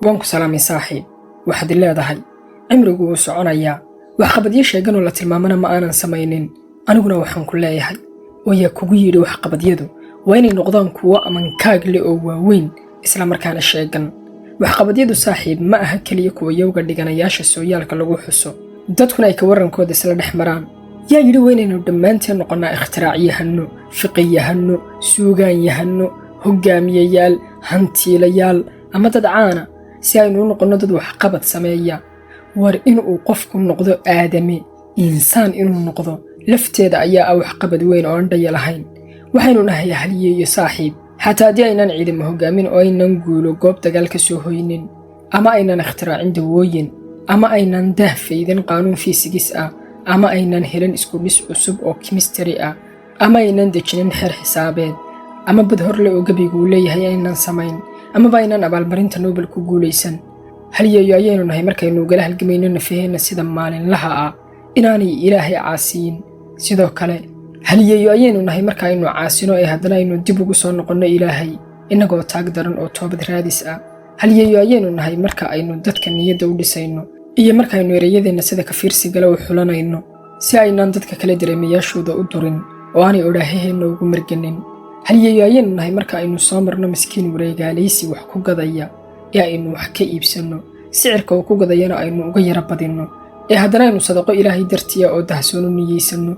وانكو سلامي صاحب waxaad leedahay cimrigu wuu soconayaa wax qabadyo sheegan oo la tilmaamana ma aanan samaynin aniguna waxaan ku leeyahay oo kugu yiri wax qabadyadu waa inay noqdaan kuwo amankaag leh oo waaweyn isla markaana sheegan wax qabadyadu saaxiib ma aha kaliya kuwa yowga dhiganayaasha sooyaalka lagu xuso dadkuna ay ka warankooda isla dhex maraan yaa yiri weynaynu dhammaanteen noqonaa ikhtiraaciyahano fiqiyahano suugaanyahano hogaamiyayaal hantiilayaal ama dad caana si aynu u noqono dad wax qabad sameeya war inuu qofku noqdo aadami insaan inuu noqdo lafteeda ayaa wax qabad weyn oo andhaya lahayn waxaynu nahay haliyeeyo saaxiib xataa hadii aynan ciidamo hogaamin oo aynan guulo goob dagaal ka soo hoynin ama aynan ikhtiraacin dawooyin ama aynan dahfaydin qaanuun fiisigis ah ama aynan helin isku dhis cusub oo chemistry ah ama aynan dejinin xeer xisaabeed ama bad horle oo gabigu leeyahay aynan samayn ama baynan abaalmarinta Nobel ku guuleysan haliyeeyo ayaynu nahay markaynu gala halgamayno nafaheena sida maalinlaha ah inaanay ilaahay caasiin sidoo kale haliyeeyo ayaynu nahay markaynu caasino ee haddana aynu dib ugu soo noqono ilaahay inagoo taag daran oo toobad raadis ah haliyeeyo ayaynu nahay marka aynu dadka niyadda u dhisayno iyo markaynu erayadeena sida ka fiirsigala u xulanayno si aynaan dadka kale dareemayaashooda u durin oo aanay odhaahaheena ugu marganin haliyeeyo ayaynu nahay marka aynu soo marno miskiin wareegaalaysi wax ku gadaya ee aynu wax ka iibsano sicirka uu ku gadayana aynu uga yara badino ee haddana aynu sadaqo ilaahay dartiya oo dahsoon u niyeysano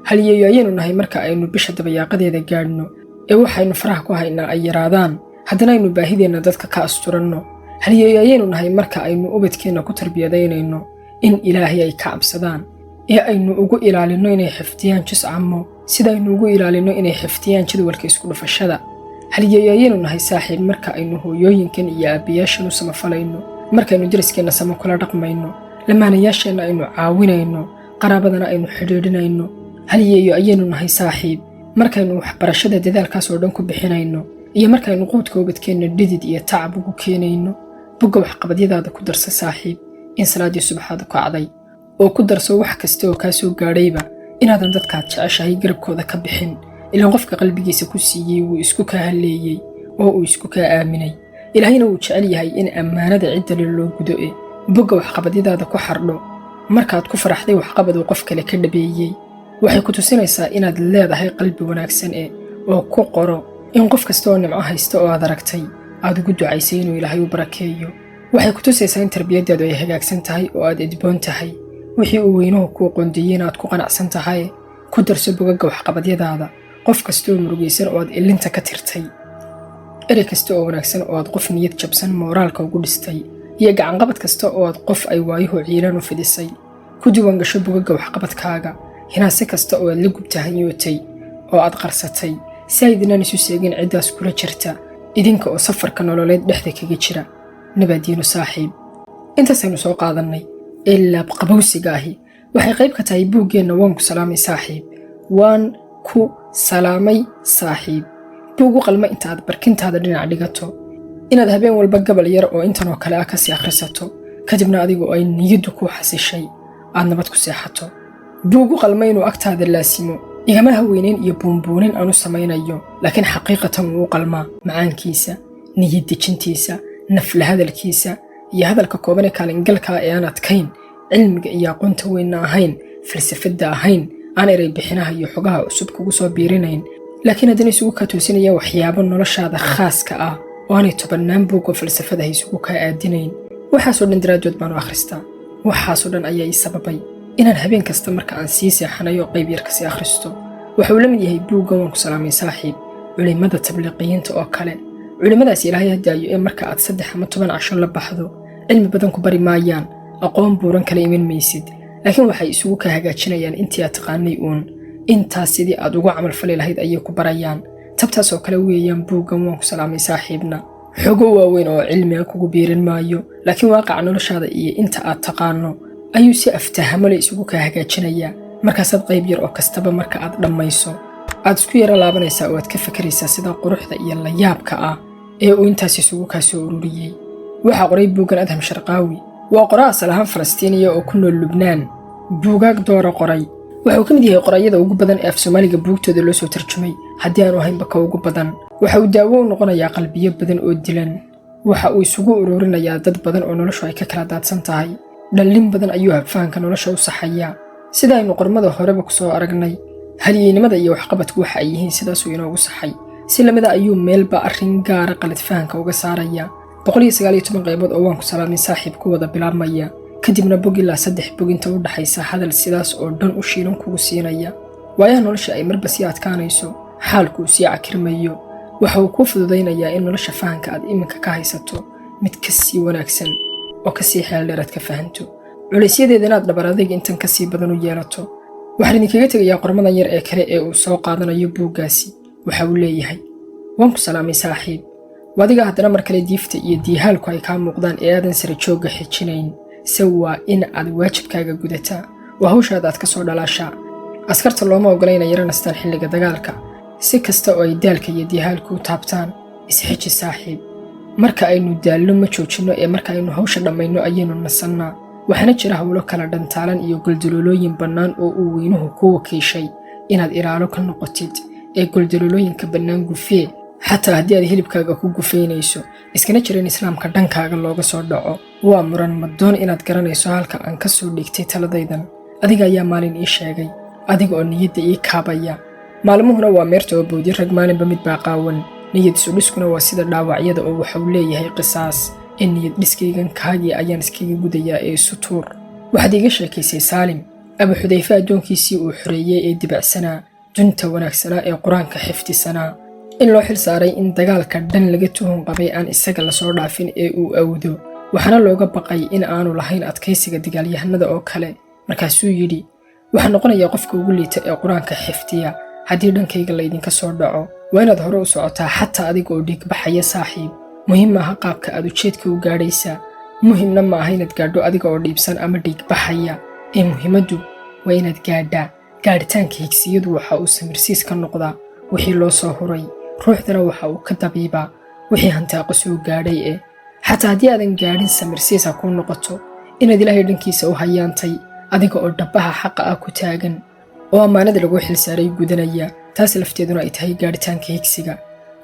haliyeeyo ayaynu nahay marka aynu bisha dabayaaqadeeda gaadhno ee waxaynu faraha ku haynaa ay yaraadaan haddana aynu baahideena dadka ka asturanno haliyeeyo ayaynu nahay marka aynu ubadkeena ku tarbiyadaynayno in ilaahay ay ka cabsadaan ee aynu ugu ilaalino inay xifdiyaan jis camo sida aynu ugu ilaalino inay xifdiyaan jadwalka isku dhufashada haliyeeyo ayaynu nahay saaxiib marka aynu hooyooyinkan iyo aabayaashan u samafalayno markaynu dariskeena samo kula dhaqmayno lamaanayaasheena aynu caawinayno qaraabadana aynu xidhiidhinayno haliyeeyo ayaynu nahay saaxiib markaynu waxbarashada dadaalkaas oo dhan ku bixinayno iyo markaynu quudka ubadkeena dhidid iyo tacab ugu keenayno bugga waxqabadyadaada ku darsa saaxiib in salaadii subaxaada ku cacday oo ku darso wax kasta oo kaa soo gaadhayba inaadan dadkaad jeceshahay garabkooda ka bixin ilaan qofka qalbigiisa ku siiyey wuu isku kaa halleeyey oo uu isku kaa aaminay ilaahayna wuu jecel yahay in ammaanada cidda loo gudo bugga waxqabadyadaada ku xardho markaad ku faraxday waxqabad uu qof kale ka dhabeeyey waxay ku tusinaysaa inaad leedahay qalbi wanaagsan oo ku qoro in qof kasta oo nimco haysta oo aad aragtay aad ugu ducaysay inuu ilaahay u barakeeyo waxay ku tusaysaa in tarbiyadaadu ay hagaagsan tahay oo aad edboon tahay wixii uu weynuhu kuu qoondiyey inaad ku qanacsan tahay ku darso bogagga waxqabadyadaada qof kasta oo murugaysan oo aad ilinta ka tirtay erey kasta oo wanaagsan oo aad qof niyad jabsan mooraalka ugu dhistay iyo gacanqabad kasta oo aad qof ay waayuhu ciilan u fidisay ku diiwaan gasho bogagga waxqabadkaaga hinaase kasta oo aad la gubtahanyootay oo aad qarsatay si aydinan isu seegin ciddaas kula jirta idinka oo safarka nololeed dhexda kaga jira nabaadiino saaxiib intaasaynu soo qaadannay ilaa qabowsiga ahi waxay qayb ka tahay buuggeenna waan ku salaamay saaxiib waan ku salaamay saaxiib buugu qalma inta aad barkintaada dhinac dhigato inaad habeen walba gabal yar oo intan oo kale ah ka sii akhrisato kadibna adigoo ay niyaddu ku xasishay aad nabad ku seexato buugu qalma inuu agtaada laasimo igama haweynayn iyo buunbuunin aanu samaynayo laakiin xaqiiqatan wuu qalmaa macaankiisa niyad dejintiisa nafla hadalkiisa iyo hadalka kooban ee kaalingalka ee aan adkayn cilmiga iyo aqoonta weynna ahayn falsafadda ahayn aan eray bixinaha iyo xogaha cusub kugu soo biirinayn laakiin haddana isugu kaa toosinaya waxyaabo noloshaada khaaska ah oo aanay tobannaan buugoo falsafada hay isugu kaa aadinayn waxaasoo dhan daraaddood baanu akhristaa waxaasoo dhan ayaa ii sababay inaan habeen kasta marka aan sii seexanayo qayb yar kasii akhristo waxa uu la mid yahay buuggan waan ku salaamay saaxiib culimmada tabliiqiyiinta oo kale culimmadaas ilaahay hadaayo ee marka aad 3 ama 10 casho la baxdo cilmi badan ku bari maayaan aqoon buuran kala iman maysid laakiin waxay isugu ka hagaajinayaan intii aad taqaanay intaas sidii aad ugu camal fali lahayd ayay ku barayaan tabtaas oo kale weeyaan buuggan waan ku salaamay saaxiibna xogo waaweyn oo cilmiga kugu biirin maayo laakiin waaqaca noloshaada iyo inta aad taqaano ayuu si aftahamo leh isugu ka hagaajinayaa markaasaad qayb yar oo kastaba marka aad dhammayso aad isku yara laabanaysaa oo aad ka fakaraysaa sida quruxda iyo la yaabka ah ee uu intaas isugu kaa soo ururiyey waxaa qoray buuggan Adham Sharqaawi waa qoraa asal ahaan Falastiiniya oo ku nool Lubnaan buugaag doora qoray wuxuu ka mid yahay qorayada ugu badan ee Af-Soomaaliga buugtooda loo soo tarjumay haddii aanu ahaynba ka ugu badan waxa uu daawo u noqonayaa qalbiyo badan oo dilan waxa uu isugu ururinayaa dad badan oo noloshu ay ka kala daadsan tahay. Dhallin badan ayuu habfahanka nolosha u saxayaa. Sida aynu qormada horeba ku soo aragnay, halyeynimada iyo waxqabadku waxa ay yihiin sidaasuu inoogu saxay. Si lamida ayuu meelba arrin gaara qalad fahanka uga saaraya. 119 qaybood oo waan ku salaamin saaxiib ku wada bilaabmaya. Kadibna bog ilaa 3 bog inta u dhaxaysa hadal sidaas oo dhan u shiilan kugu siinaya. waayaha nolosha ay marba sii adkaanayso, xaalku sii cakirmayo, waxa uu kuu fududaynayaa in nolosha fahanka aad iminka ka haysato mid ka sii wanaagsan oo ka sii xeel dheeraad ka fahanto. culeysyadeeda inaad dhabar adayg intan ka sii badan u yeelato. waxaan idinkaga tegayaa qormadan yar ee kale ee uu soo qaadanayo buuggaasi. waxa uu leeyahay: waan ku salaamay saaxiib. wadiga haddana mar kale diifta iyo diihaalku ay kaa muuqdaan ee aadan sare joogga xijinayn. se waa in aad waajibkaaga gudataa oo hawshaada aad ka soo dhalaashaa. askarta looma ogolayna yaranastaan xilliga dagaalka. si kasta oo ay daalka iyo diihaalku u taabtaan, isxiji saaxiib. marka aynu daallo ma joojinno ee marka aynu hawsha dhammayno ayaynu nasannaa. waxaana jira hawlo kala dhantaalan iyo goldaloolooyin bannaan oo uu weynuhu ku wakiishay inaad ilaalo ka noqotid. ee goldaloolooyinka bannaan gufee, xataa haddii aad hilibkaaga ku gufaynayso, iskana jirin islaamka dhankaaga looga soo dhaco. waa muran madoon inaad garanayso halka aan ka soo dhigtay taladaydan. adiga ayaa maalin ii sheegay, adiga oo niyadda ii kaabaya. maalmuhuna waa meerta oo boodi rag maalinba mid baa qaawan. niyad isudhiskuna waa sida dhaawacyada oo waxa uu leeyahay qisaas. in niyad dhiskaygan kaagii ayaan iskaga gudayaa ee sutuur. waxaad iiga sheekaysay Saalim, Abu Xudayfa addoonkiisii uu xoreeyey ee dibacsanaa, dunta wanaagsanaa ee qur-aanka xifdisanaa. in loo xil saaray in dagaalka dhan laga tuhun qabay aan isaga lasoo dhaafin ee uu awdo. waxaana looga baqay in aanu lahayn adkaysiga dagaalyahanada oo kale. markaasuu yidhi: waxaa noqonayaa qofka ugu liita ee qur-aanka xifdiya haddii dhankayga laydinka soo dhaco. waa inaad hore u socotaa xataa adiga oo dhiigbaxaya saaxiib. muhiim maaha qaabka aad ujeedka u gaadhaysaa. muhimna ma aha inaad gaadho adiga oo dhiibsan ama dhiigbaxaya. ee muhiimaddu waa inaad gaadhaa. gaadhitaanka higsiyadu waxa uu samirsiis ka noqdaa wixii loo soo huray. ruuxdana waxa uu ka dabiibaa wixii hantaaqo soo gaadhay ee. xataa haddii aadan gaadhin samirsiis ha kuu noqoto inaad ilaahay dhankiisa u hayaantay adiga oo dhabbaha xaqa ah ku taagan oo ammaanada lagu xilsaaray gudanaya. taas lafteeduna ay tahay gaadhitaanka higsiga.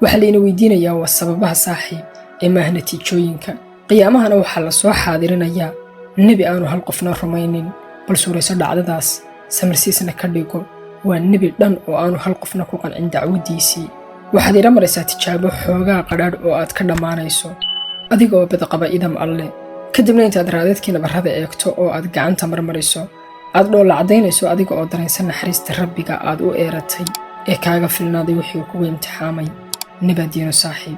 waxaa layna weydiinayaa waa sababaha saaxiib ee maaha natiijooyinka. qiyaamahana waxaa la soo xaadirinayaa nebi aanu hal qofna rumaynin, bal suurayso dhacdadaas. samirsiisna ka dhigo waa nebi dhan oo aanu hal qofna ku qancin dacwaddiisii. waxaad ila maraysaa tijaabo xoogaa qadhaadh oo aad ka dhammaanayso adiga oo badqaba idam alle. kadibna intaad raadadkii nabarrada eegto oo aad gacanta marmariso, aad dhoolla caddaynayso adiga oo dareensan naxariista rabbiga aad u eeratay ee kaaga filnaaday wixii uu kugu imtixaamay. nabadiino saaxiib.